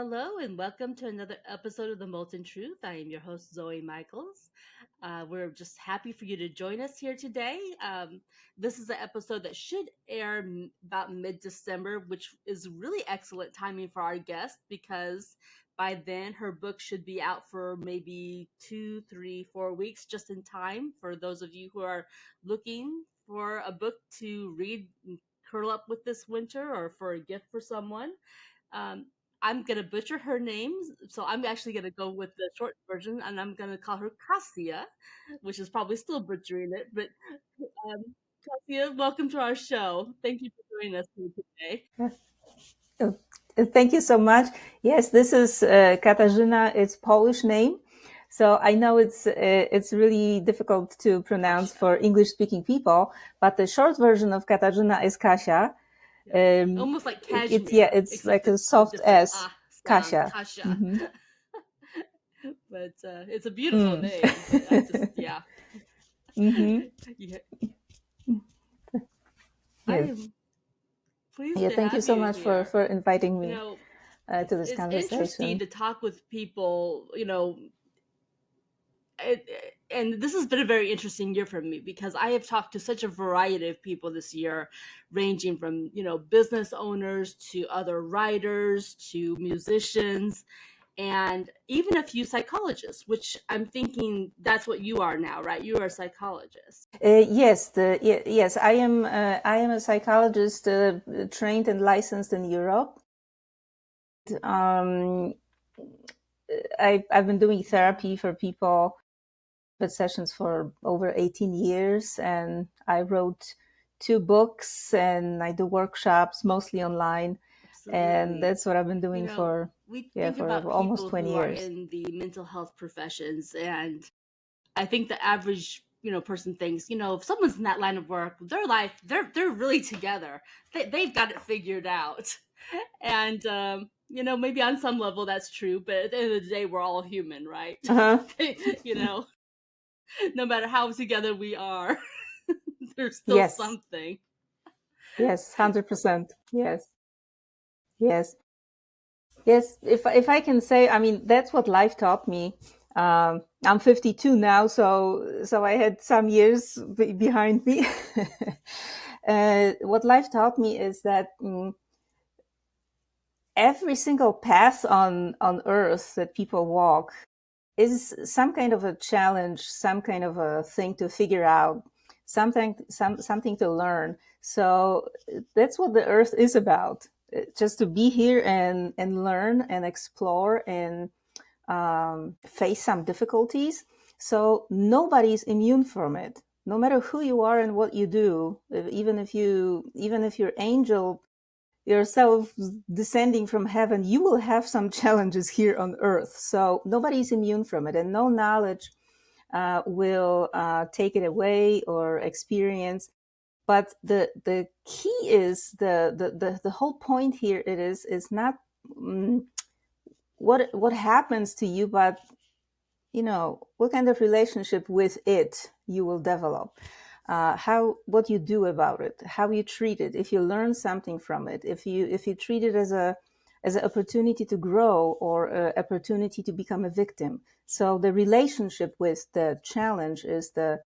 Hello and welcome to another episode of the Molten Truth. I am your host, Zoey Michaels. We're just happy for you to join us here today. This is an episode that should air about mid December, which is really excellent timing for our guest because by then her book should be out for maybe 2, 3, 4 weeks, just in time for those of you who are looking for a book to read and curl up with this winter or for a gift for someone. Um, I'm gonna butcher her name, so I'm actually gonna go with the short version, and I'm gonna call her Cassia, which is probably still butchering it. But um, Cassia, welcome to our show. Thank you for joining us here today. Uh, Thank you so much. Yes, this is Katarzyna. It's Polish name, so I know it's really difficult to pronounce Kasia, for English-speaking people. But the short version of Katarzyna is Kasia. yeah, almost like Yeah, cashmere, it's except like a it's a soft different S, sound, Kasia. Kasia. Hmm. But it's a beautiful Mm. name. But I just, yeah, Hmm. yeah, I Yes. am pleased Yeah. to Thank you have so you much for here. inviting You me know, to this it's interesting conversation. to talk with people, it, and this has been a very interesting year for me because I have talked to such a variety of people this year, ranging from, business owners to other writers to musicians and even a few psychologists, which I'm thinking that's what you are now, right? You are a psychologist. Yes, I am. I am a psychologist, trained and licensed in Europe. Um, I've been doing therapy for people with sessions for over 18 years, and I wrote 2 books, and I do workshops mostly online, and Absolutely. that's what I've been You doing know, for we yeah, think for about almost people 20 who are years. in the mental health professions, and I think the average person thinks, if someone's in that line of work, their life, they're really together. They've got it figured out. And maybe on some level that's true, but at the end of the day, we're all human, right? Uh-huh. you know, no matter how together we are, there's still Yes, something. yes, 100%. Yes, yes. Yes, if I can say, I mean, that's what life taught me. I'm 52 now, so I had some years behind me. What life taught me is that every single path on Earth that people walk is some kind of a challenge, some kind of a thing to figure out, something to learn. So that's what the Earth is about. Just to be here and learn and explore and face some difficulties. So nobody's immune from it. No matter who you are and what you do, even if you're angel yourself descending from heaven, you will have some challenges here on earth. So nobody's immune from it, and no knowledge will take it away or experience. But the key is the whole point here. It is not what happens to you, but what kind of relationship with it you will develop, how what you do about it, how you treat it, if you learn something from it, if you treat it as an opportunity to grow or an opportunity to become a victim. So the relationship with the challenge is the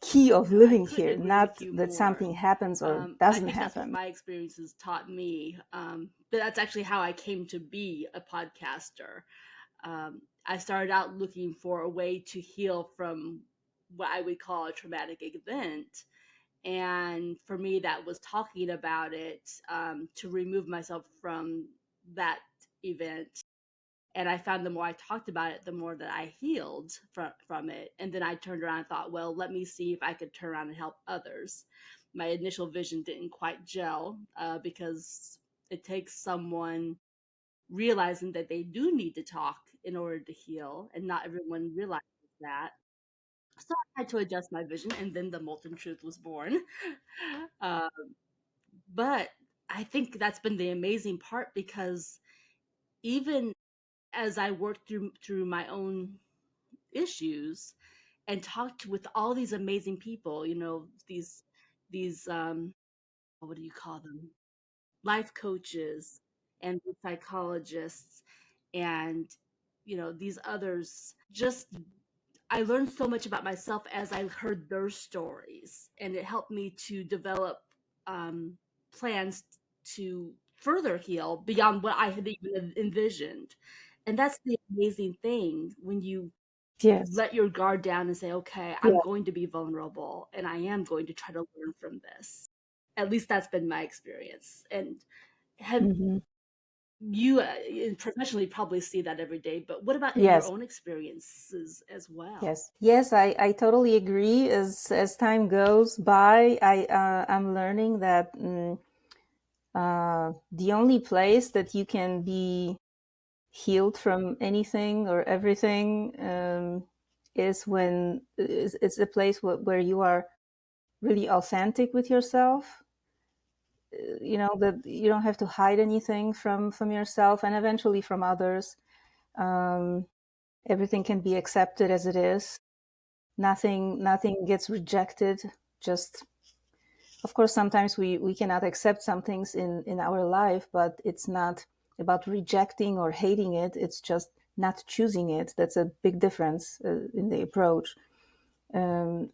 key of I living couldn't here, agree not with you that more. something happens or I doesn't think that's what happen. my experiences taught me. But that's actually how I came to be a podcaster. I started out looking for a way to heal from what I would call a traumatic event. And for me, that was talking about it, to remove myself from that event. And I found the more I talked about it, the more that I healed from it. And then I turned around and thought, well, let me see if I could turn around and help others. My initial vision didn't quite gel, because it takes someone realizing that they do need to talk in order to heal, and not everyone realizes that. So I had to adjust my vision, and then the Molten Truth was born. Uh, but I think that's been the amazing part because even as I worked through my own issues and talked with all these amazing people, these what do you call them? Life coaches and the psychologists and these others. Just I learned so much about myself as I heard their stories, and it helped me to develop um, plans to further heal beyond what I had even envisioned. And that's the amazing thing when you Yes. let your guard down and say, okay, I'm Yeah. going to be vulnerable and I am going to try to learn from this. At least that's been my experience. And have Hmm. you professionally probably see that every day, but what about in your Yes. own experiences as well? Yes. Yes. I totally agree. As time goes by, I'm learning that the only place that you can be healed from anything or everything is when it's a place where you are really authentic with yourself. That you don't have to hide anything from yourself and eventually from others. um, Everything can be accepted as it is. Nothing gets rejected. Just, of course, sometimes we cannot accept some things in our life, but it's not about rejecting or hating it. It's just not choosing it. That's a big difference in the approach.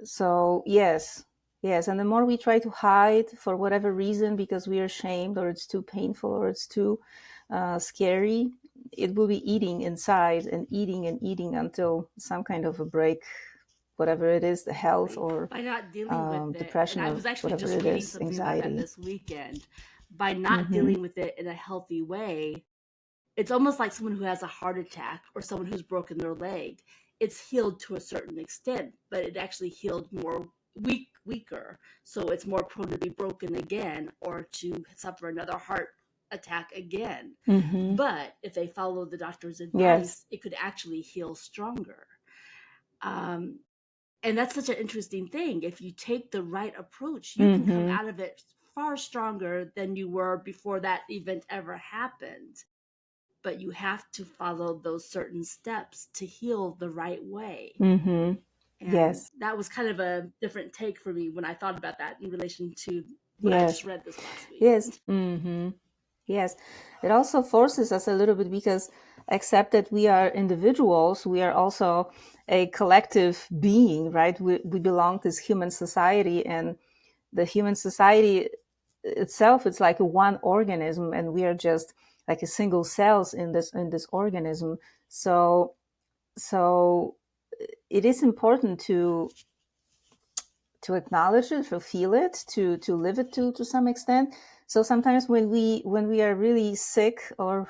So yes, yes, and the more we try to hide for whatever reason because we are ashamed or it's too painful or it's too scary, it will be eating inside and eating until some kind of a break, whatever it is, the health or By not dealing with it, and depression I or was actually whatever just it reading is, something about that anxiety. this weekend. By not Mm-hmm. dealing with it in a healthy way, it's almost like someone who has a heart attack or someone who's broken their leg. It's healed to a certain extent, but it actually healed more weaker. So it's more prone to be broken again or to suffer another heart attack again. Mm-hmm. But if they follow the doctor's Yes. advice, it could actually heal stronger. Um, and that's such an interesting thing. If you take the right approach, you can come Mm-hmm. out of it far stronger than you were before that event ever happened. But you have to follow those certain steps to heal the right way. Mm-hmm. And Yes. that was kind of a different take for me when I thought about that in relation to what I just Yes. read this last Yes. weekend. Mm-hmm. Yes, it also forces us a little bit because, except that we are individuals, we are also a collective being, right? We belong to this human society, and the human society itself, it's like a one organism, and we are just like a single cells in this organism. So it is important to acknowledge it, to feel it, to live it to some extent. So sometimes when we are really sick or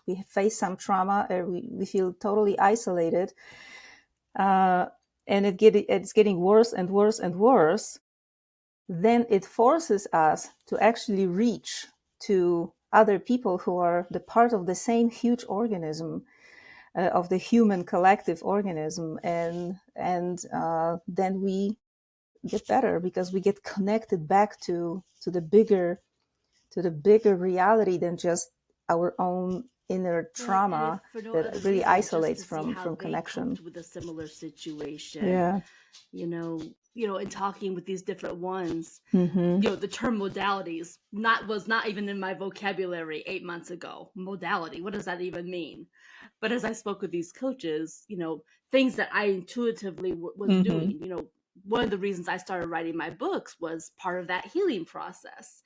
we face some trauma or we feel totally isolated, uh, and it's getting worse and worse and worse, then it forces us to actually reach to other people who are the part of the same huge organism, of the human collective organism, and then we get better because we get connected back to the bigger reality than just our own inner Right. And if trauma for no that other really reason, just to isolates see from how from they connection. coped with a similar situation, Yeah. in talking with these different ones, Mm-hmm. the term modalities was not even in my vocabulary 8 months ago. Modality, what does that even mean? But as I spoke with these coaches, things that I intuitively was Mm-hmm. doing, one of the reasons I started writing my books was part of that healing process.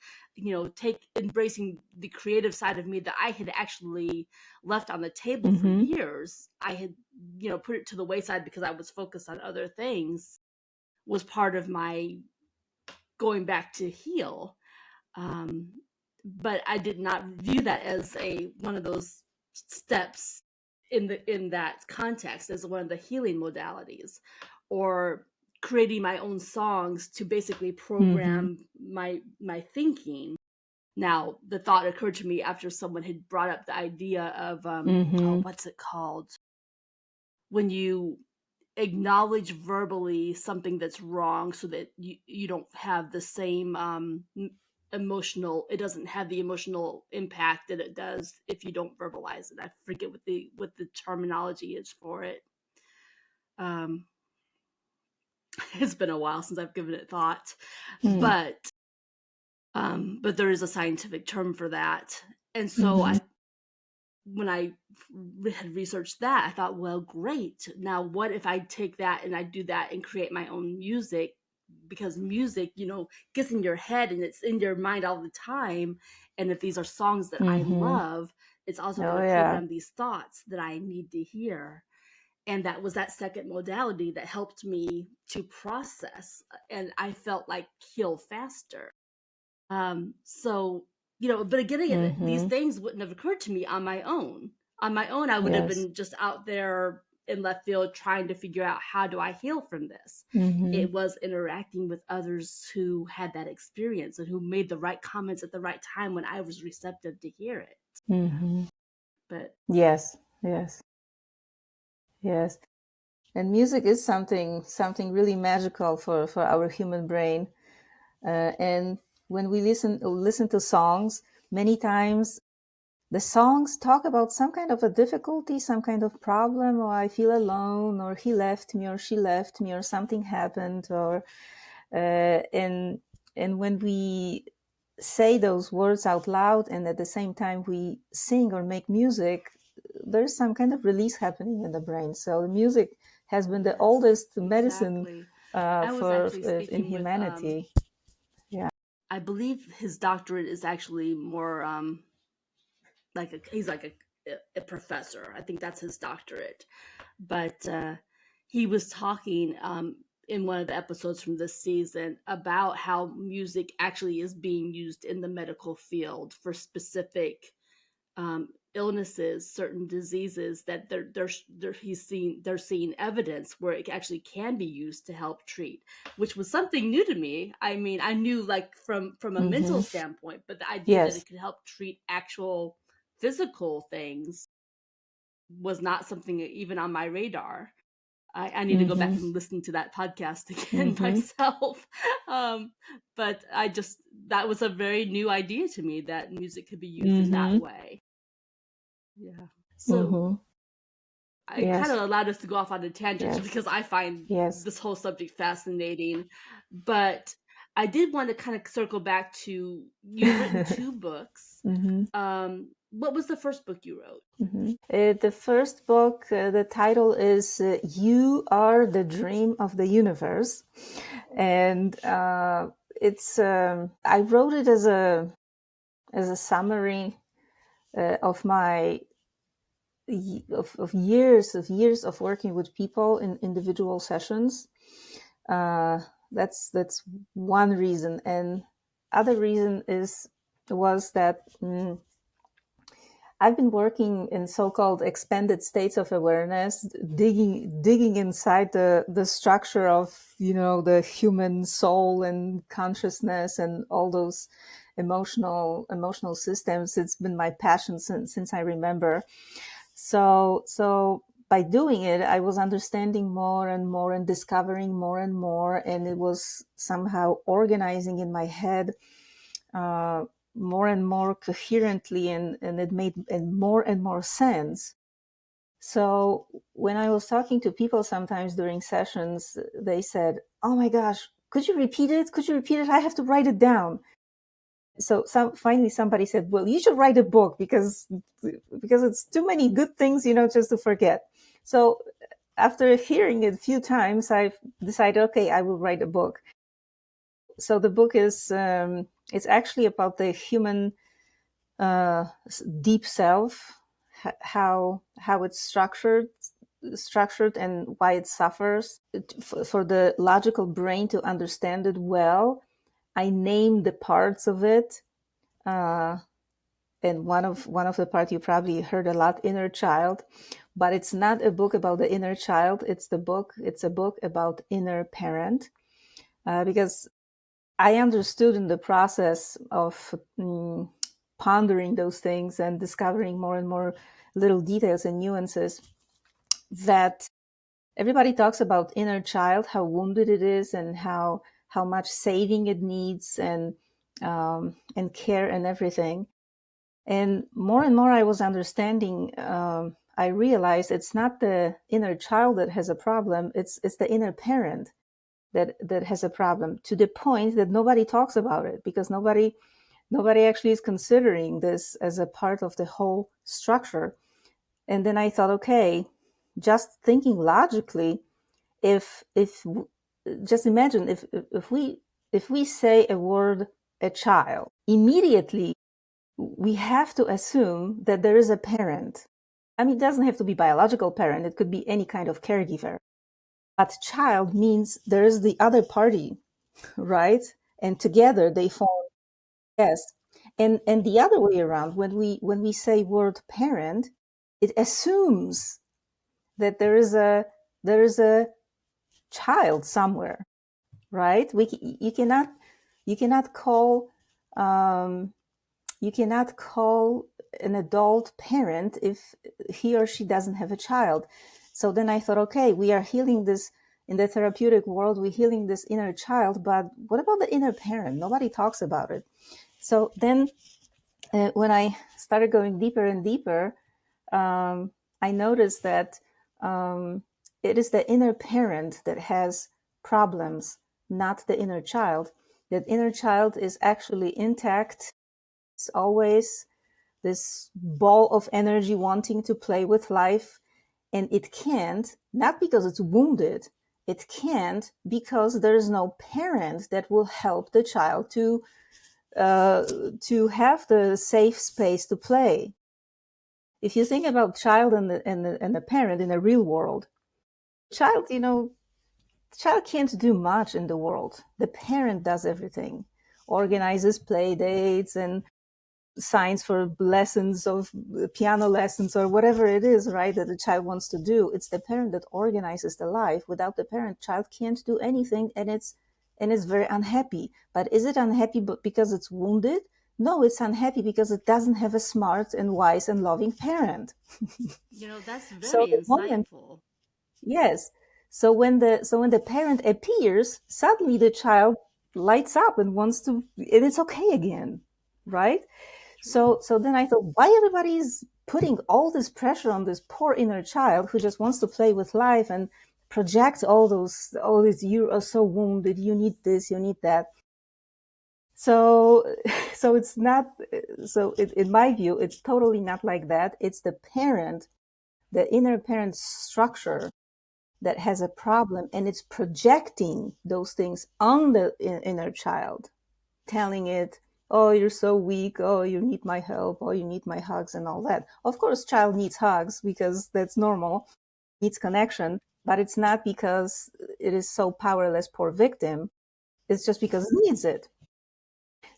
Take embracing the creative side of me that I had actually left on the table for Mm-hmm. years. I had, put it to the wayside because I was focused on other things, was part of my going back to heal. Um, but I did not view that as a one of those steps in that context as one of the healing modalities, or creating my own songs to basically Mm-hmm. program my thinking. Now, the thought occurred to me after someone had brought up the idea of oh, Mm-hmm. what's it called when you acknowledge verbally something that's wrong so that you don't have the same emotional it doesn't have the emotional impact that it does if you don't verbalize it. I forget what the terminology is for it. um it's been a while since I've given it thought, Mm-hmm. but there is a scientific term for that. And so Mm-hmm. when I had researched that, I thought, well, great. Now, what if I take that and I do that and create my own music? Because music, gets in your head and it's in your mind all the time. And if these are songs that I Mm-hmm. love, it's also going Oh to yeah. program these thoughts that I need to hear. And that was that second modality that helped me to process. And I felt like heal faster. So, but again, these Mm-hmm. things wouldn't have occurred to me on my own. On my own, I would have Yes. been just out there in left field trying to figure out, how do I heal from this? Mm-hmm. It was interacting with others who had that experience and who made the right comments at the right time when I was receptive to hear it. Mm-hmm. But Yes. Yes. Yes. And music is something really magical for our human brain. And when we listen to songs, many times the songs talk about some kind of a difficulty, some kind of problem, or I feel alone, or he left me, or she left me, or something happened, or and when we say those words out loud, and at the same time we sing or make music, there's some kind of release happening in the brain. So the music has been the yes, oldest medicine exactly. I was for actually in speaking with, humanity. Yeah. I believe his doctorate is actually more he's like a professor. I think that's his doctorate. But he was talking in one of the episodes from this season about how music actually is being used in the medical field for specific illnesses, certain diseases that they're seeing evidence where it actually can be used to help treat, which was something new to me. I mean, I knew like from a mental Mm-hmm. standpoint, but the idea that Yes. it could help treat actual physical things was not something even on my radar. I need to go back Mm-hmm. and listen to that podcast again Mm-hmm. myself. Um, but that was a very new idea to me, that music could be used in that Mm-hmm. way. Yeah. So Mm-hmm. I kind Yes. of allowed us to go off on a tangent Yes. because I find Yes. this whole subject fascinating. But I did want to kind of circle back to, you've written two books. Mm-hmm. What was the first book you wrote? Mm-hmm. The first book, the title is "You Are the Dream of the Universe," and it's. I wrote it as a summary of my years of working with people in individual sessions. Uh, that's one reason, and other reason was that. I've been working in so-called expanded states of awareness, digging inside the structure of, the human soul and consciousness and all those emotional systems. It's been my passion since I remember. So by doing it, I was understanding more and more and discovering more and more, and it was somehow organizing in my head uh, more and more coherently, and it made and more sense. So when I was talking to people sometimes during sessions, they said, "Oh my gosh, could you repeat it? Could you repeat it? I have to write it down." So finally somebody said, "Well, you should write a book because it's too many good things, just to forget." So after hearing it a few times, I've decided, okay, I will write a book. So the book is it's actually about the human uh, deep self, how it's structured and why it suffers. For the logical brain to understand it well, I name the parts of it. Uh, and one of the parts you probably heard a lot, inner child, but it's not a book about the inner child. It's a book about inner parent, because I understood in the process of pondering those things and discovering more and more little details and nuances that everybody talks about inner child, how wounded it is, and how much saving it needs, and care and everything. And more I was understanding. I realized it's not the inner child that has a problem. It's the inner parent that has a problem, to the point that nobody talks about it, because Nobody actually is considering this as a part of the whole structure. And then I thought, okay, just thinking logically, if just imagine if we say a word, a child, immediately we have to assume that there is a parent. I mean, it doesn't have to be biological parent. It could be any kind of caregiver. But child means there is the other party, right? And together they form, yes. And the other way around, when we say word parent, it assumes that there is a child somewhere, right? You cannot call um, you cannot call an adult parent if he or she doesn't have a child. So then I thought, okay, we are healing this in the therapeutic world. We're healing this inner child, but what about the inner parent? Nobody talks about it. So then, when I started going deeper and deeper, I noticed that um, it is the inner parent that has problems, not the inner child. That inner child is actually intact. It's always this ball of energy wanting to play with life, and it can't, not because it's wounded, it can't because there's no parent that will help the child to have the safe space to play. If you think about child and the parent in the real world, child, child can't do much in the world. The parent does everything, organizes play dates and signs for lessons of piano lessons or whatever it is, right, that the child wants to do. It's the parent that organizes the life. Without the parent, child can't do anything, and it's very unhappy. But is it unhappy because it's wounded? No, it's unhappy because it doesn't have a smart and wise and loving parent. That's So very the moment, insightful. yes. So when the parent appears, suddenly the child lights up and wants to, and it's okay again, right? True. So then I thought, why everybody's putting all this pressure on this poor inner child who just wants to play with life and project all these, you are so wounded, you need this, you need that. So so it's not, in my view, it's totally not like that. It's the parent, the inner parent structure that has a problem, and it's projecting those things on the inner child, telling it, oh, you're so weak, oh, you need my help, oh, you need my hugs and all that. Of course child needs hugs because that's normal, needs connection, but it's not because it is so powerless, poor victim. It's just because it needs it.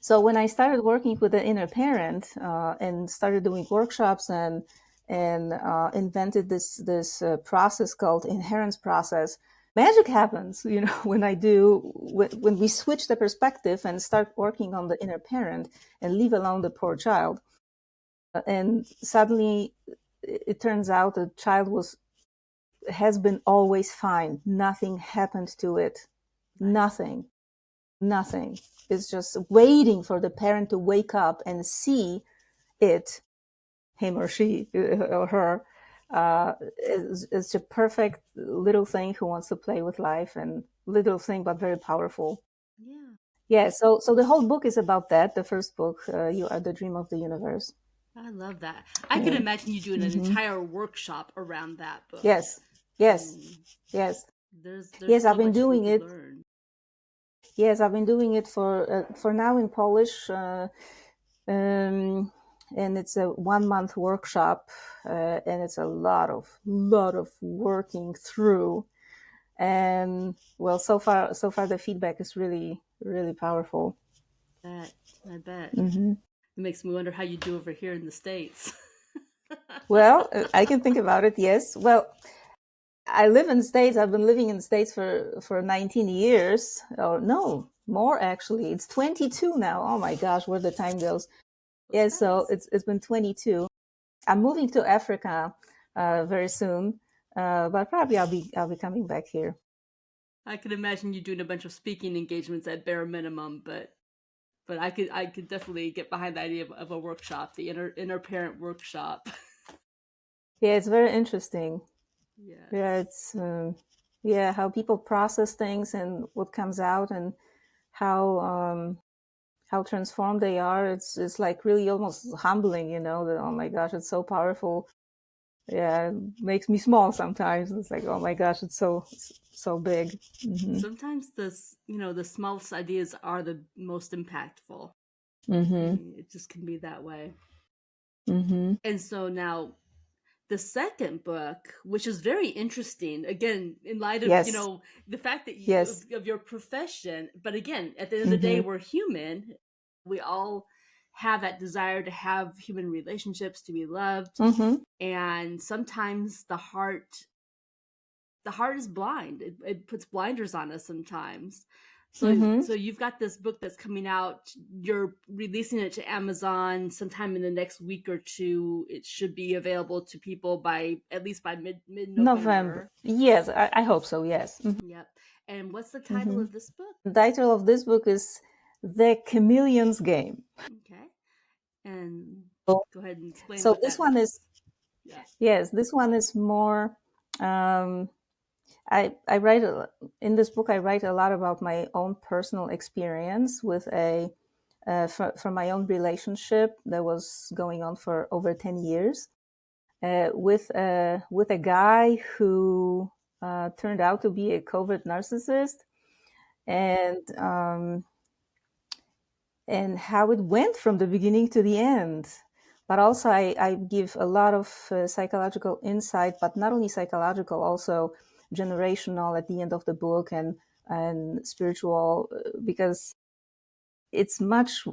So when I started working with the inner parent, and started doing workshops and invented this process called inherence process, magic happens. When we switch the perspective and start working on the inner parent and leave alone the poor child, and suddenly it turns out the child has been always fine. Nothing happened to it. Right. Nothing. It's just waiting for the parent to wake up and see it, him or she or her. It's a perfect little thing who wants to play with life, and little thing but very powerful. Yeah. Yeah. So the whole book is about that. The first book, "You Are the Dream of the Universe." I love that. I could Yeah. imagine you doing an Mm-hmm. entire workshop around that book. Yes. I Yes. mean, Yes. there's Yes. I've so been much we doing could it. learn. Yes, I've been doing it for now in Polish. Um, and it's a 1 month workshop, and it's a lot of working through. And well, so far the feedback is really really powerful. Bet. I bet. Hmm. It makes me wonder how you do over here in the States. Well, I can think about it. Yes. Well, I live in the States. I've been living in the States for 19 years. Oh no, more actually. It's 22 now. Oh my gosh, where the time goes. Goes Yeah, so fast. it's been 22. I'm moving to Africa very soon, but probably I'll be coming back here. I could imagine you doing a bunch of speaking engagements at bare minimum, but I could definitely get behind the idea of a workshop, the inner parent workshop. Yeah, it's very interesting. Yeah, Yes. it's how people process things and what comes out, and how how transformed they are. It's like really almost humbling, that, oh my gosh, it's so powerful. Yeah, it makes me small sometimes. It's like, oh my gosh, it's so big. Mm-hmm. Sometimes the smallest ideas are the most impactful. Mm-hmm. It just can be that way. Mm-hmm. And so now the second book, which is very interesting, again, in light of Yes. the fact that Yes. of your profession, but again, at the end of the day, Mm-hmm. we're human. We all have that desire to have human relationships, to be loved, Mm-hmm. and sometimes the heart is blind. It puts blinders on us sometimes. Mm-hmm. So you've got this book that's coming out. You're releasing it to Amazon sometime in the next week or two. It should be available to people by at least by mid November. November. Yes, I hope so. Yes. Mm-hmm. Yep. And what's the title Mm-hmm. of this book? The title of this book is The Chameleon's Game. Okay. And So, go ahead and explain so what this that one is, means. Yeah. yes, this one is more. Um, I write in this book. I write a lot about my own personal experience with from my own relationship that was going on for over 10 years with a guy who turned out to be a covert narcissist, and how it went from the beginning to the end. But also, I give a lot of psychological insight, but not only psychological, also generational at the end of the book, and spiritual, because it's much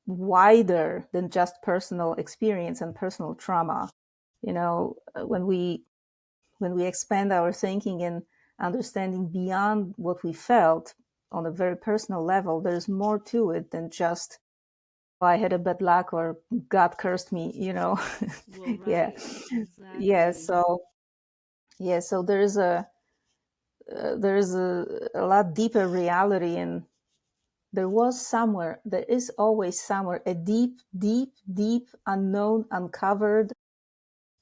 wider than just personal experience and personal trauma. When we expand our thinking and understanding beyond what we felt on a very personal level, there's more to it than just, oh, I had a bad luck or God cursed me. Well, Yeah, right. yeah. Exactly. So there's a lot deeper reality, and there is always somewhere a deep, deep, deep, unknown, uncovered,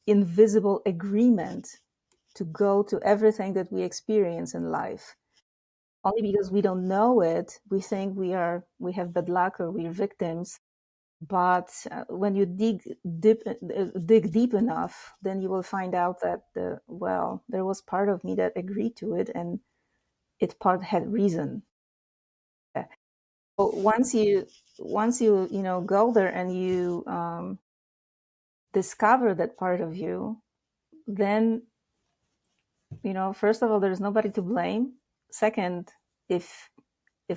invisible agreement to go to everything that we experience in life. Only because we don't know it, we think we have bad luck or we're victims. But when you dig deep enough, then you will find out that there was part of me that agreed to it, and it part had reason. Yeah. So once you go there and you discover that part of you, then first of all, there's nobody to blame. Second, if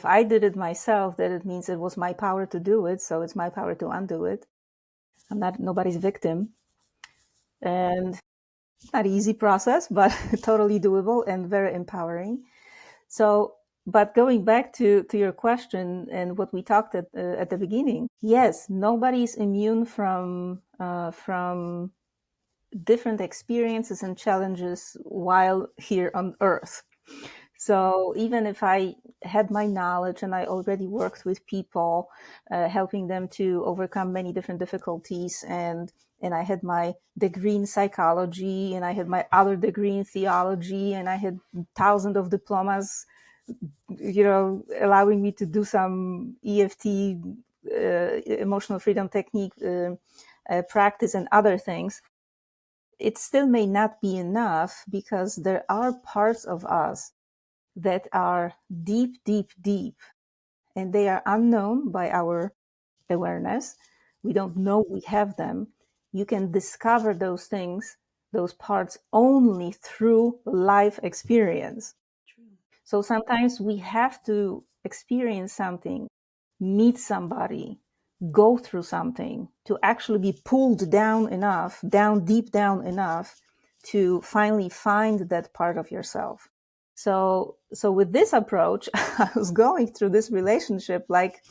I did it myself, then it means it was my power to do it, so it's my power to undo it. I'm not nobody's victim, and it's not an easy process, but totally doable and very empowering. So, but going back to your question and what we talked at the beginning, yes, nobody's immune from different experiences and challenges while here on Earth. So even if I had my knowledge and I already worked with people, helping them to overcome many different difficulties, and I had my degree in psychology, and I had my other degree in theology, and I had thousands of diplomas, allowing me to do some EFT, emotional freedom technique practice, and other things. It still may not be enough, because there are parts of us that are deep, deep, deep, and they are unknown by our awareness. We don't know we have them. You can discover those things, those parts, only through life experience. True. So sometimes we have to experience something, meet somebody, go through something to actually be pulled down enough, deep down enough, to finally find that part of yourself. So with this approach, I was going through this relationship like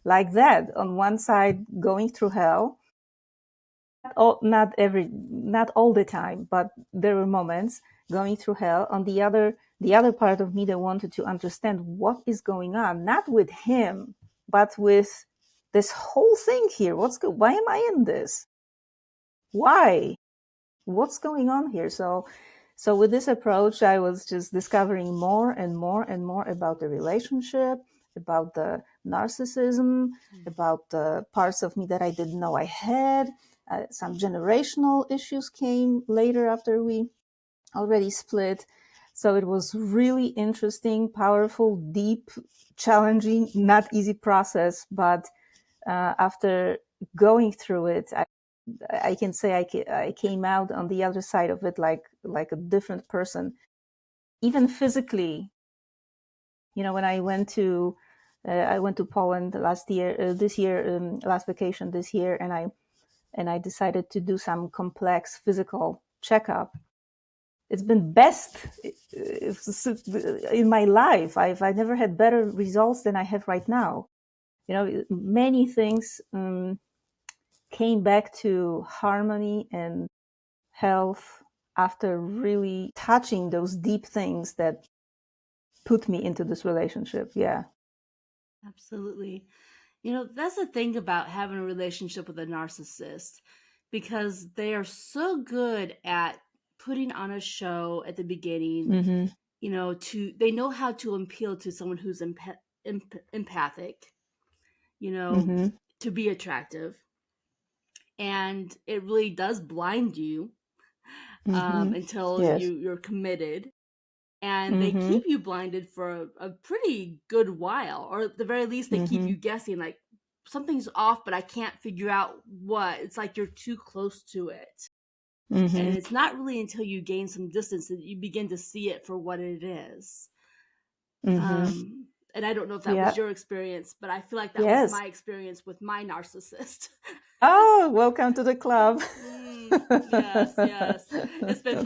that. On one side, going through hell, not all the time, but there were moments going through hell. On the other part of me that wanted to understand what is going on, not with him, but with this whole thing here. Why am I in this? Why? What's going on here? So with this approach, I was just discovering more and more and more about the relationship, about the narcissism, about the parts of me that I didn't know I had. Some generational issues came later after we already split. So it was really interesting, powerful, deep, challenging, not easy process. But after going through it, I can say I came out on the other side of it like a different person, even physically. You know, when I went to Poland last vacation this year, and I decided to do some complex physical checkup. It's been best in my life. I've never had better results than I have right now. You know, many things came back to harmony and health after really touching those deep things that put me into this relationship. Yeah. Absolutely. You know, that's the thing about having a relationship with a narcissist, because they are so good at putting on a show at the beginning. Mm-hmm. You know, they know how to appeal to someone who's empathic, you know, Mm-hmm. to be attractive. And it really does blind you Mm-hmm. until Yes. you're committed. And they Mm-hmm. keep you blinded for a pretty good while, or at the very least they keep Mm-hmm. you guessing, like something's off but I can't figure out what. It's like you're too close to it, and Mm-hmm. it's not really until you gain some distance that you begin to see it for what it is. Mm-hmm. And I don't know if that was Yeah. your experience, but I feel like that was Yes. my experience with my narcissist. Oh, welcome to the club. Yes, yes. It's been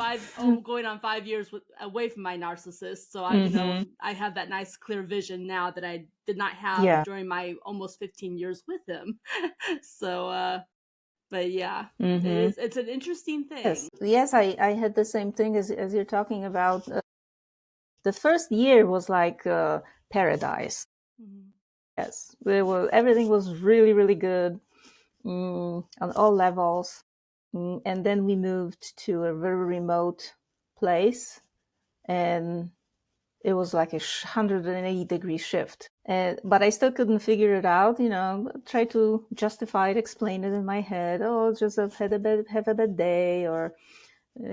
going on 5 years away from my narcissist. So Mm-hmm. I have that nice clear vision now that I did not have Yeah. during my almost 15 years with him. So, but yeah, Mm-hmm. it's an interesting thing. Yes. Yes, I had the same thing as you're talking about. The first year was like paradise. Mhm. Yes, everything was really, really good on all levels. And then we moved to a very remote place, and it was like a 180-degree shift. But I still couldn't figure it out. You know, try to justify it, explain it in my head. Oh, just have a bad day, or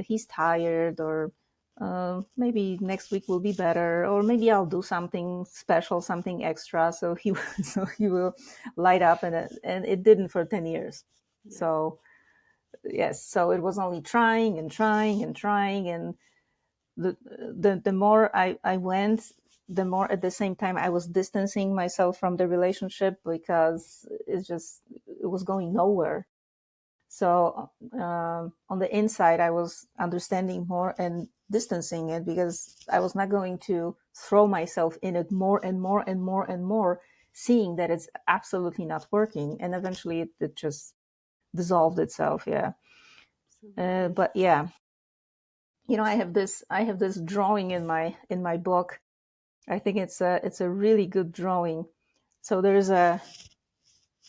he's tired, or maybe next week will be better, or maybe I'll do something special, something extra, so he so he will light up, and it didn't for 10 years. Yeah. So yes, so it was only trying and trying and trying, and the more I went, the more at the same time I was distancing myself from the relationship, because it was going nowhere. So on the inside, I was understanding more and distancing it, because I was not going to throw myself in it more and more and more and more, seeing that it's absolutely not working. And eventually it just dissolved itself. Yeah. Absolutely. But yeah, you know, I have this drawing in my book. I think it's a really good drawing. So there's a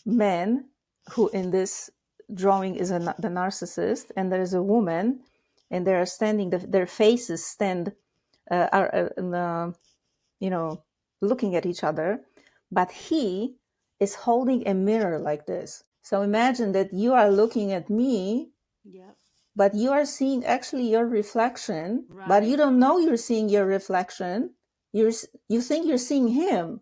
man who in this drawing is the narcissist, and there's a woman, and they are standing. Their faces stand are you know, looking at each other, but he is holding a mirror like this. So imagine that you are looking at me, Yep. but you are seeing actually your reflection, but you Right. don't know you're seeing your reflection. You think you're seeing him.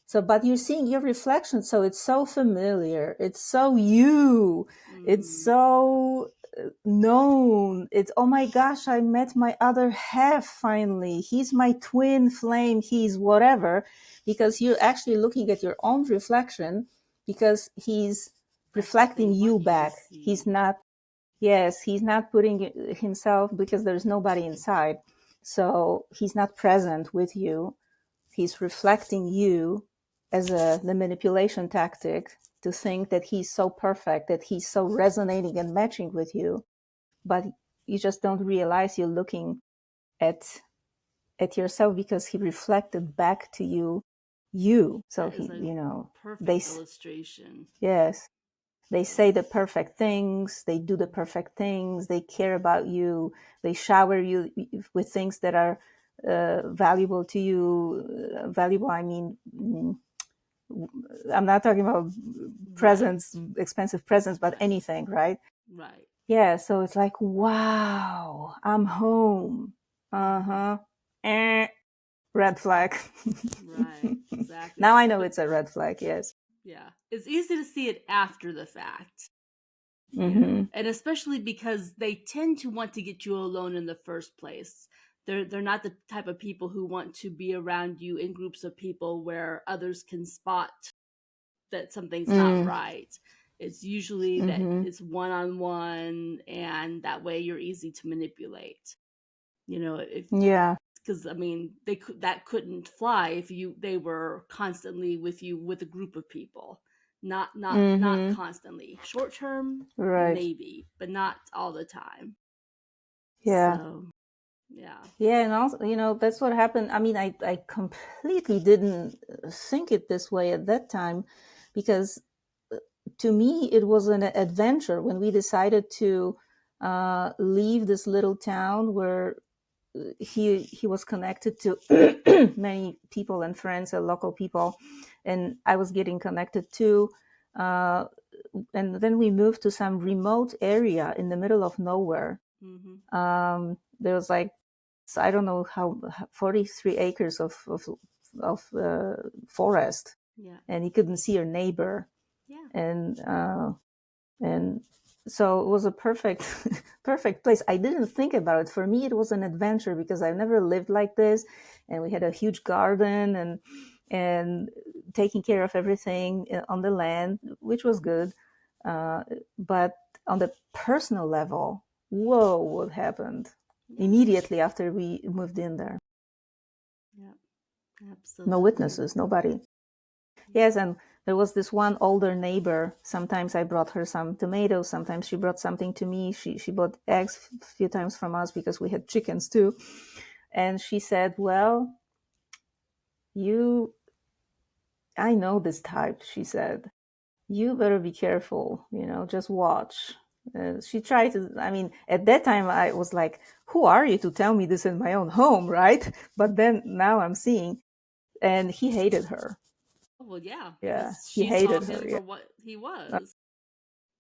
So, but you're seeing your reflection. So it's so familiar. It's so you. It's Mm. so known. It's, oh my gosh, I met my other half finally. He's my twin flame. He's whatever. Because you're actually looking at your own reflection, because he's That's what they reflecting you want you to back. He's see. not, yes, he's not putting himself, because there's nobody inside. So he's not present with you. He's reflecting you as the manipulation tactic, to think that he's so perfect, that he's so resonating and matching with you, but you just don't realize you're looking at yourself, because he reflected back to you. So That is he, a you know, they perfect illustration. yes, they say the perfect things, they do the perfect things, they care about you, they shower you with things that are valuable to you. Valuable, I mean, I'm not talking about Right. presents, expensive presents, but Right. anything, right? Right. Yeah, so it's like, wow, I'm home. Hmm. Uh-huh. Eh, red flag. Right. Exactly. Now I know But it's a red flag, yes. yeah, it's easy to see it after the fact, Mm-hmm. and especially because they tend to want to get you alone in the first place. They're not the type of people who want to be around you in groups of people where others can spot that something's not Mm, right. It's usually that mm-hmm. it's one on one, and that way you're easy to manipulate. If Yeah. because I mean that couldn't fly if they were constantly with you with a group of people. Not Mm-hmm. constantly. Short term, Right. maybe, but not all the time. Yeah. So yeah. Yeah, and also, that's what happened. I mean, I completely didn't think it this way at that time because to me, it was an adventure when we decided to leave this little town where he was connected to many people and friends and local people, and I was getting connected too. Uh, and then we moved to some remote area in the middle of nowhere. Hmm. There was like, I don't know how 43 acres of forest, Yeah. and you couldn't see your neighbor, Yeah. and and so it was a perfect perfect place. I didn't think about it. For me, it was an adventure because I've never lived like this, and we had a huge garden and taking care of everything on the land, which was good. But on the personal level, whoa, what happened Yeah. immediately after we moved in there? Yeah. No Absolutely. witnesses, nobody. Yeah. Yes, and there was this one older neighbor. Sometimes I brought her some tomatoes. Sometimes she brought something to me. She bought eggs a few times from us because we had chickens too. And she said, "Well, you, I know this type." She said, "You better be careful. Just watch." She tried to. I mean, at that time, I was like, "Who are you to tell me this in my own home, right?" But then now I'm seeing, and he hated her. Oh, well, yeah, Yeah, because he she saw hated her. him Yeah. for what he was.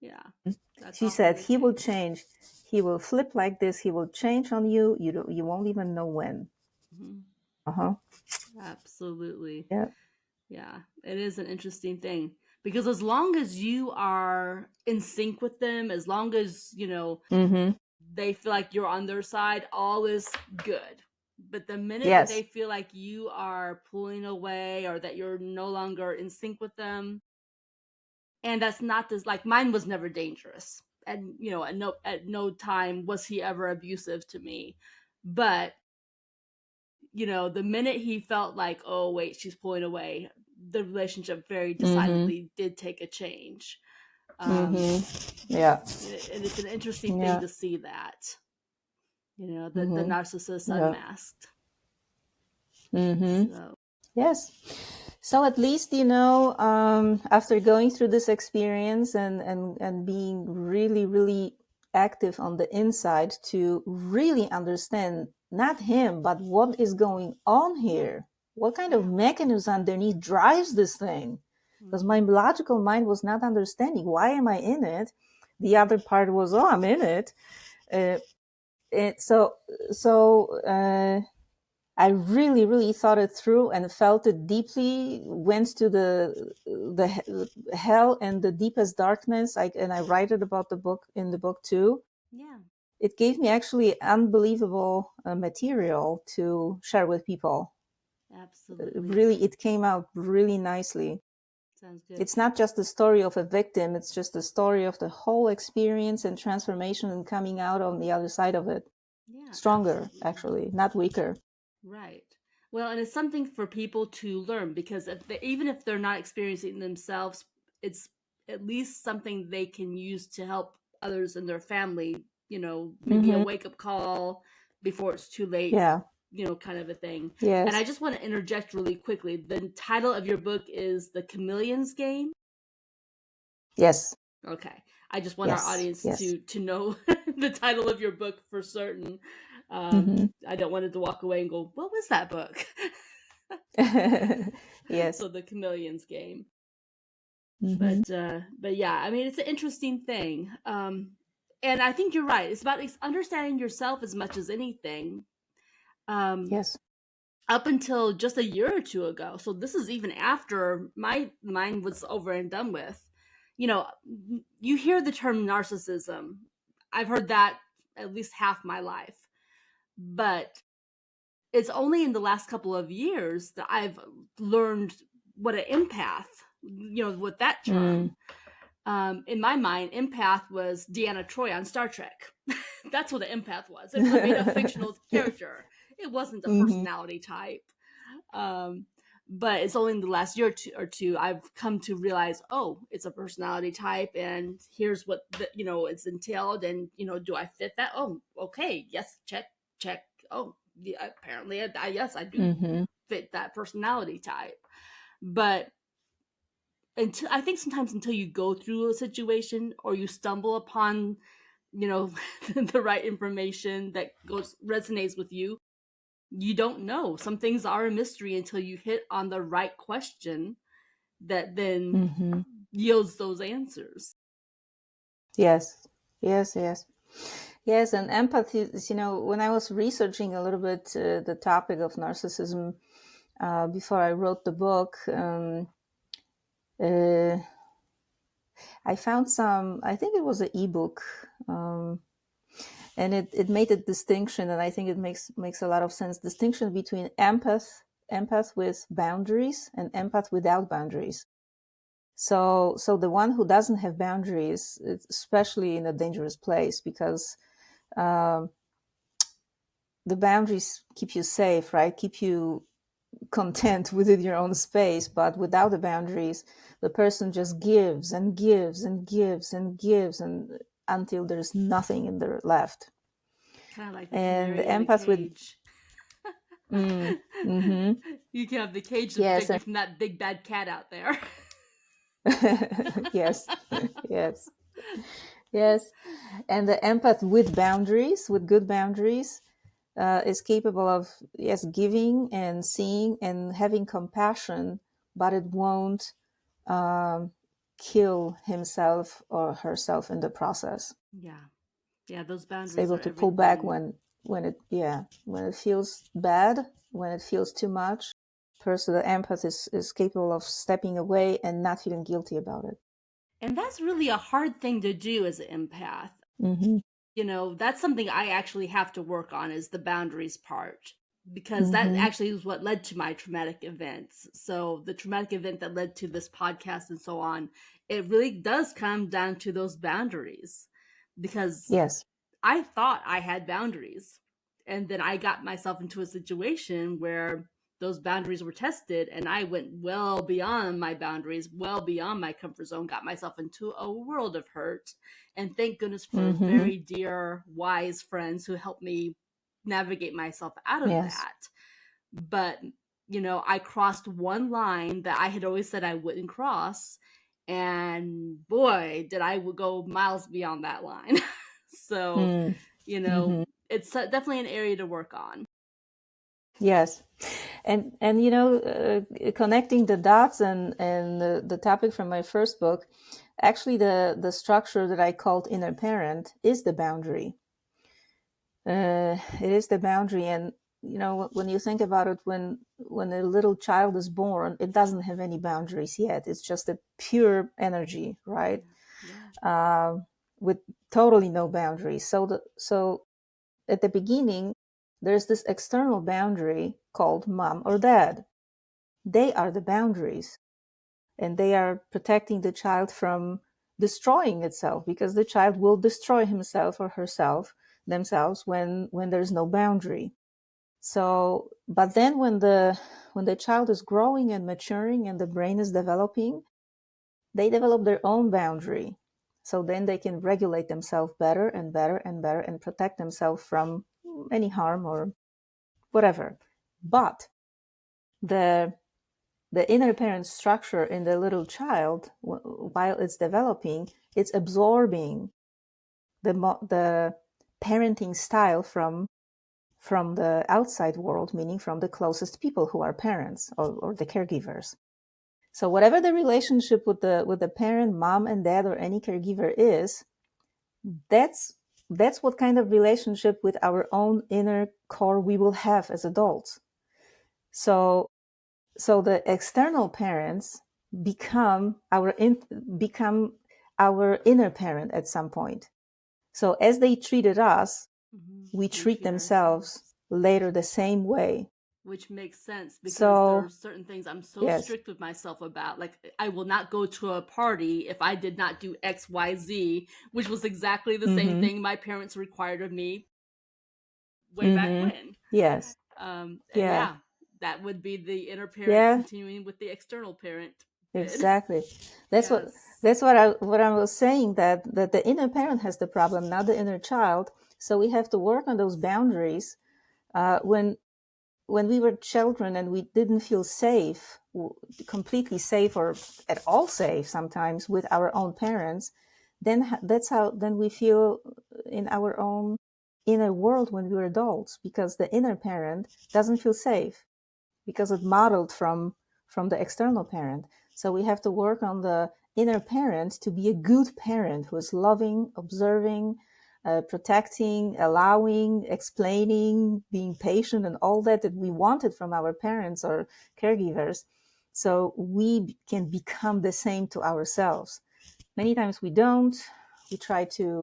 Yeah, that's She often said the he will case. change. He will flip like this. He will change on you. You won't even know when. Hmm. Uh-huh. Absolutely. Yeah. Yeah, it is an interesting thing because as long as you are in sync with them, as long as, Mm-hmm. they feel like you're on their side, all is good. But the minute that Yes. they feel like you are pulling away or that you're no longer in sync with them, and that's not this, like, mine was never dangerous. And, at no time was he ever abusive to me. But, the minute he felt like, oh, wait, she's pulling away, the relationship very Mm-hmm. decidedly did take a change. Um, Mm-hmm. Yeah. and it's an interesting thing Yeah. to see that, the Mm-hmm. narcissist Yeah. unmasked. Mm-hmm. So, Yes. So at least, after going through this experience and being really, really active on the inside to really understand not him, but what is going on here, what kind of yeah. mechanism underneath drives this thing? Because my Hmm. logical mind was not understanding why am I in it. The other part was, oh, I'm in it. Uh, so I really, really thought it through and felt it deeply. Went to the hell and the deepest darkness. And I write it about the book in the book too. Yeah, It gave me actually unbelievable material to share with people. absolutely. Really, it came out really nicely. Sounds good. It's not just the story of a victim; it's just the story of the whole experience and transformation and coming out on the other side of it. Yeah, Stronger, absolutely. actually, not weaker. Right. Well, and it's something for people to learn because even if they're not experiencing themselves, it's at least something they can use to help others in their family, maybe a Mm-hmm. wake up call before it's too late, Yeah. kind of a thing. And I Yes. just want to interject really quickly. The title of your book is The Chameleon's Game. Yes. Okay. I just want our Yes. audience Yes. to know the title of your book for certain. Mm-hmm. I don't want it to walk away and go, what was that book? Yes. So the Chameleon's game. Mm-hmm. But yeah, I mean, it's an interesting thing. And I think you're right. It's about understanding yourself as much as anything. Um, Yes. up until just a year or two ago. So this is even after mine was over and done with. You know, you hear the term narcissism. I've heard that at least half my life. But it's only in the last couple of years that I've learned what an empath, what that Mm. term. In my mind, empath was Deanna Troi on Star Trek. That's what an empath was. It was a made up fictional character. It wasn't a Mm-hmm. personality type. Um, but it's only in the last year or two I've come to realize, oh, it's a personality type, and here's what it's entailed, and do I fit that? Oh, okay, yes, check. Oh, yeah, apparently, yes, I do Mm-hmm. fit that personality type. But until I think sometimes until you go through a situation or you stumble upon the right information that resonates with you, you don't know. Some things are a mystery until you hit on the right question that then Mm-hmm. yields those answers. Yes. Yes. Yes. Yes. And empathy is, when I was researching a little bit the topic of narcissism before I wrote the book, uh, I found I think it was an ebook, and it made a distinction, and I think it makes a lot of sense. Distinction between empath with boundaries and empath without boundaries. So the one who doesn't have boundaries, it's especially in a dangerous place, because um, the boundaries keep you safe, right? Keep you content within your own space. But without the boundaries, the person just gives and gives and gives and gives, and until there's nothing in there left. Kind of like the And the canary in the empath with cage. mm-hmm. You can have the cage to Yes, protect you from that big bad cat out there. yes, yes, yes. And the empath with boundaries, with good boundaries, is capable of, yes, giving and seeing and having compassion, but it won't um, kill himself or herself in the process. Yeah. Yeah, those It's boundaries able are to pull back everything. when it feels bad, when it feels too much. Person, the empath is capable of stepping away and not feeling guilty about it. And that's really a hard thing to do as an empath. Mm-hmm. That's something I actually have to work on, is the boundaries part, because that Mm-hmm. actually is what led to my traumatic events. So the traumatic event that led to this podcast and so on, it really does come down to those boundaries, because Yes. I thought I had boundaries, and then I got myself into a situation where those boundaries were tested, and I went well beyond my boundaries, well beyond my comfort zone, got myself into a world of hurt. And thank goodness for Mm-hmm. very dear, wise friends who helped me navigate myself out of Yes. that. But, I crossed one line that I had always said I wouldn't cross. And boy, did I go miles beyond that line. So, you know, Mm-hmm. it's definitely an area to work on. Yes. And connecting the dots and the topic from my first book, actually the structure that I called inner parent is the boundary. It is the boundary. And when you think about it, when a little child is born, it doesn't have any boundaries yet. It's just a pure energy, right? Yeah. With totally no boundaries. So at the beginning, there's this external boundary called mom or dad. They are the boundaries, and they are protecting the child from destroying itself, because the child will destroy himself or herself themselves when there's no boundary. So, but then when the child is growing and maturing and the brain is developing, they develop their own boundary. So then they can regulate themselves better and better and better and protect themselves from any harm or whatever. But the inner parent structure in the little child, while it's developing, it's absorbing the parenting style from from the outside world, meaning from the closest people who are parents or the caregivers. So whatever the relationship with the parent, mom and dad, or any caregiver is, that's what kind of relationship with our own inner core we will have as adults. So the external parents become our inner parent at some point. So as they treated us, we treat themselves later the same way. Which makes sense because there So are certain things I'm so yes. strict with myself about. Like, I will not go to a party if I did not do XYZ, which was exactly the same thing my parents required of me way back when. Yes. And Yeah. that would be the inner parent Yeah. continuing with the external parent. Exactly. That's Yes. what I was saying, that the inner parent has the problem, not the inner child. So we have to work on those boundaries. When we were children and we didn't feel safe, completely safe or at all safe sometimes with our own parents, then then we feel in our own inner world when we were adults, because the inner parent doesn't feel safe because it modeled from the external parent. So we have to work on the inner parent to be a good parent who is loving, observing, protecting, allowing, explaining, being patient, and all that we wanted from our parents or caregivers. So we can become the same to ourselves. Many times we don't. We try to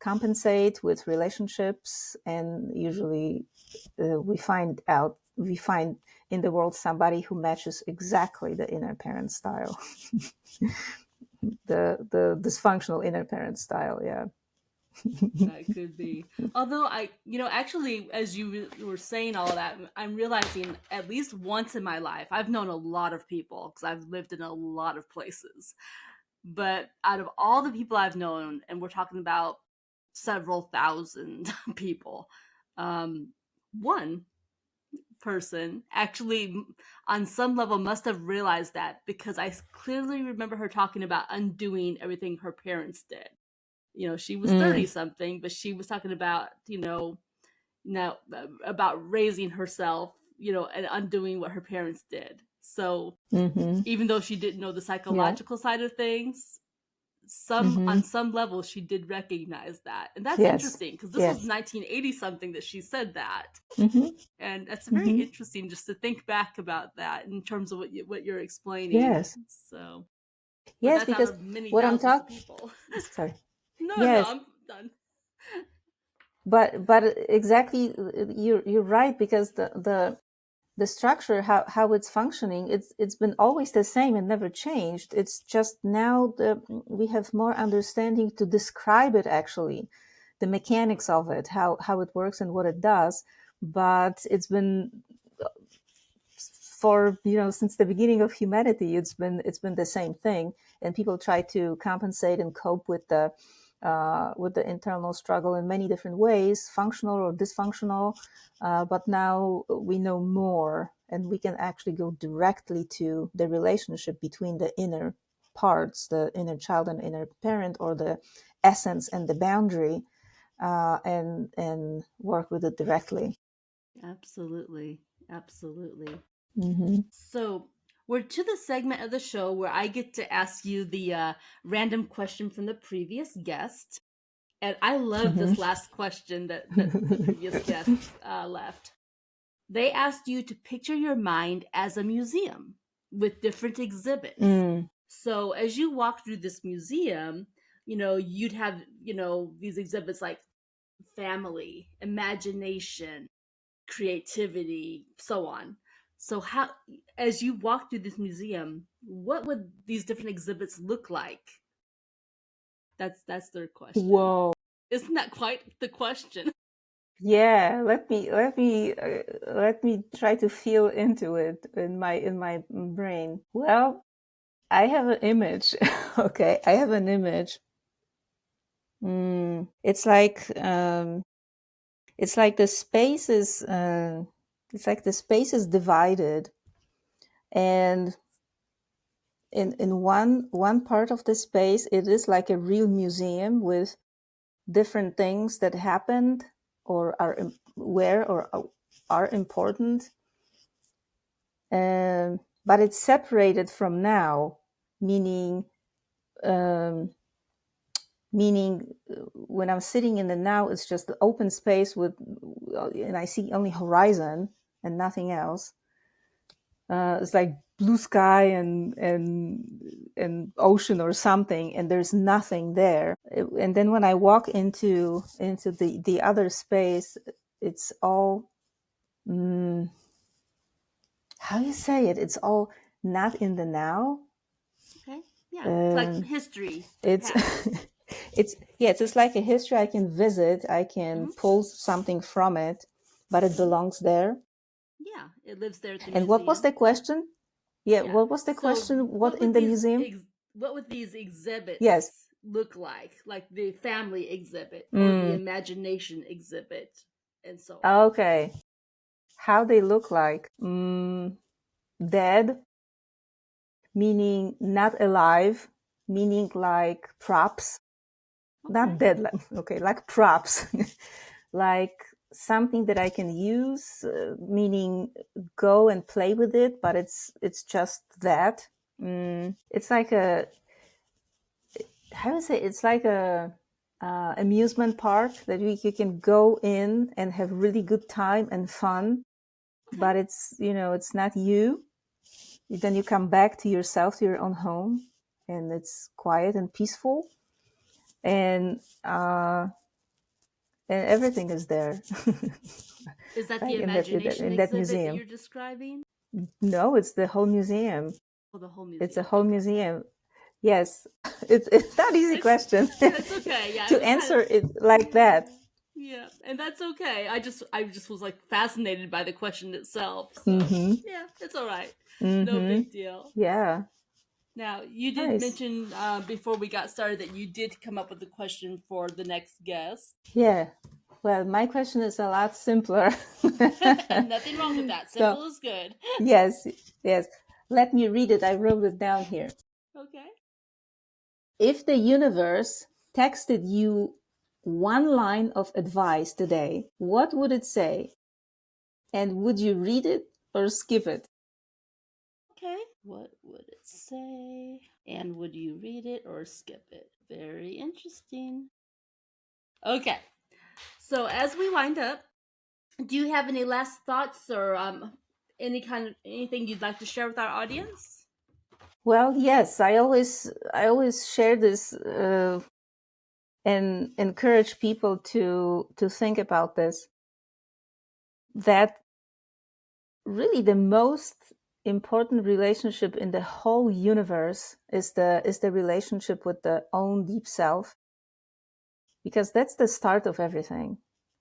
compensate with relationships, and usually we find in the world somebody who matches exactly the inner parent style. the dysfunctional inner parent style. Yeah. That could be. Although actually, as you were saying all that, I'm realizing at least once in my life, I've known a lot of people because I've lived in a lot of places. But out of all the people I've known, and we're talking about several thousand people, one person actually, on some level, must have realized that, because I clearly remember her talking about undoing everything her parents did. She was 30 something, but she was talking about, now about raising herself, and undoing what her parents did. So even though she didn't know the Yeah. psychological side of things, on some level she did recognize that. And that's Yes. interesting because this was Yes. 1980 something that she said that. Mm-hmm. And that's very interesting just to think back about that in terms of what you're explaining. Yes. So, but Yes, that's out because of many what I'm thousands of talking. people. Sorry. No, Yes, I'm done. but exactly, you're right, because the structure, how it's functioning, it's been always the same and never changed. It's just now we have more understanding to describe it, actually, the mechanics of it, how it works and what it does. But it's been, for since the beginning of humanity, it's been the same thing, and people try to compensate and cope with the internal struggle in many different ways, functional or dysfunctional. But now we know more, and we can actually go directly to the relationship between the inner parts, the inner child and inner parent, or the essence and the boundary, and work with it directly. Absolutely. Absolutely. Mm-hmm. So, we're to the segment of the show where I get to ask you the random question from the previous guest. And I love Mm-hmm. this last question that the previous guest left. They asked you to picture your mind as a museum with different exhibits. Mm. So as you walk through this museum, you'd have, these exhibits like family, imagination, creativity, so on. So how, as you walk through this museum, what would these different exhibits look like? That's their question. Whoa. Isn't that quite the question? Yeah, let me try to feel into it in my brain. Well, I have an image. Okay, I have an image. It's like it's like the space is divided, and in one part of the space, it is like a real museum with different things that happened, or are important, but it's separated from now, meaning when I'm sitting in the now, it's just the open space and I see only horizon and nothing else. It's like blue sky and ocean or something, and there's nothing there. And then when I walk into the other space, it's all how you say it? It's all not in the now. Okay. Yeah. It's like history. It's it's like a history I can visit. I can pull something from it, but it belongs there. Yeah, it lives there at the And museum. what was the question? Yeah, what was the question? What in the museum? What would these exhibits Yes. look like the family exhibit or the imagination exhibit, and so on? Okay. How they look like? Dead, meaning not alive, meaning like props. Okay. Not dead, okay, like props. Like something that I can use, meaning go and play with it, but it's just that. It's like how do you say? It's like a amusement park that you can go in and have really good time and fun, but it's it's not you. Then you come back to yourself, to your own home, and it's quiet and peaceful, and everything is there. Is that Like the imagination in that exhibit that museum. you're describing? No, it's the whole museum. Oh, the whole It's a museum. whole museum. Yes, it's not easy question It's okay. Yeah, to answer it like that. Yeah, and that's okay. I just was like fascinated by the question itself. So yeah, it's all right. No big deal. Yeah. Now you did Nice. mention before we got started that you did come up with a question for the next guest. Yeah. Well, my question is a lot simpler. And nothing wrong with that. So, Simple is good. yes. Let me read it. I wrote it down here. Okay. If the universe texted you one line of advice today, what would it say? And would you read it or skip it? Okay. What would it say? And would you read it or skip it? Very interesting. Okay. So as we wind up, do you have any last thoughts or anything you'd like to share with our audience? Well, yes, I always share this and encourage people to think about this. That really the most important relationship in the whole universe is the relationship with the own deep self, because that's the start of everything.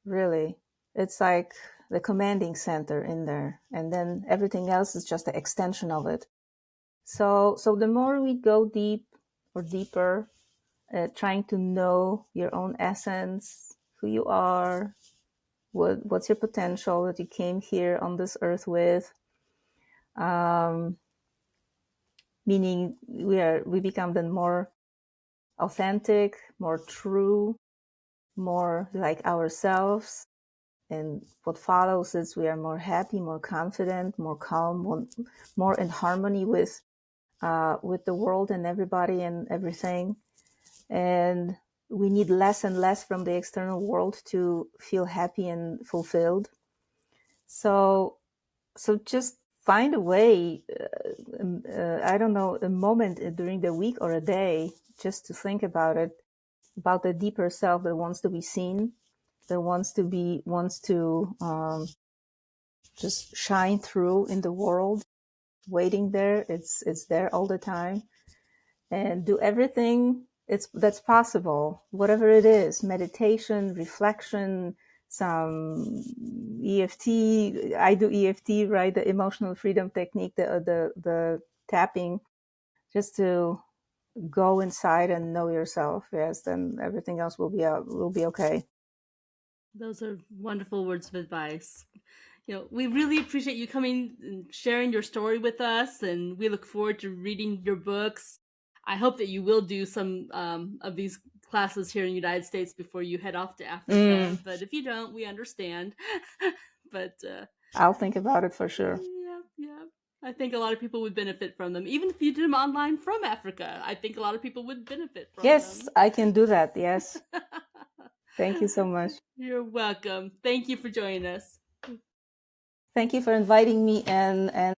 Really, it's like the commanding center in there, and then everything else is just the extension of it. So the more we go deep or deeper, trying to know your own essence, who you are, what's your potential that you came here on this earth with, meaning we become then more authentic, more true, more like ourselves. And what follows is we are more happy, more confident, more calm, more in harmony with the world and everybody and everything. And we need less and less from the external world to feel happy and fulfilled. So just find a way, I don't know, a moment during the week or a day just to think about it, about the deeper self that wants to be seen, that wants to just shine through in the world, waiting there. It's there all the time, and do everything that's possible, whatever it is, meditation, reflection, some EFT. I do EFT, right? The emotional freedom technique, the tapping, just to go inside and know yourself. Yes, then everything else will be okay. Those are wonderful words of advice. We really appreciate you coming and sharing your story with us, and we look forward to reading your books. I hope that you will do some of these classes here in the United States before you head off to Africa. But if you don't, we understand. But I'll think about it for sure. Yeah. I think a lot of people would benefit from them. Even if you did them online from Africa, I think a lot of people would benefit from them. Yes, I can do that. Yes. Thank you so much. You're welcome. Thank you for joining us. Thank you for inviting me, and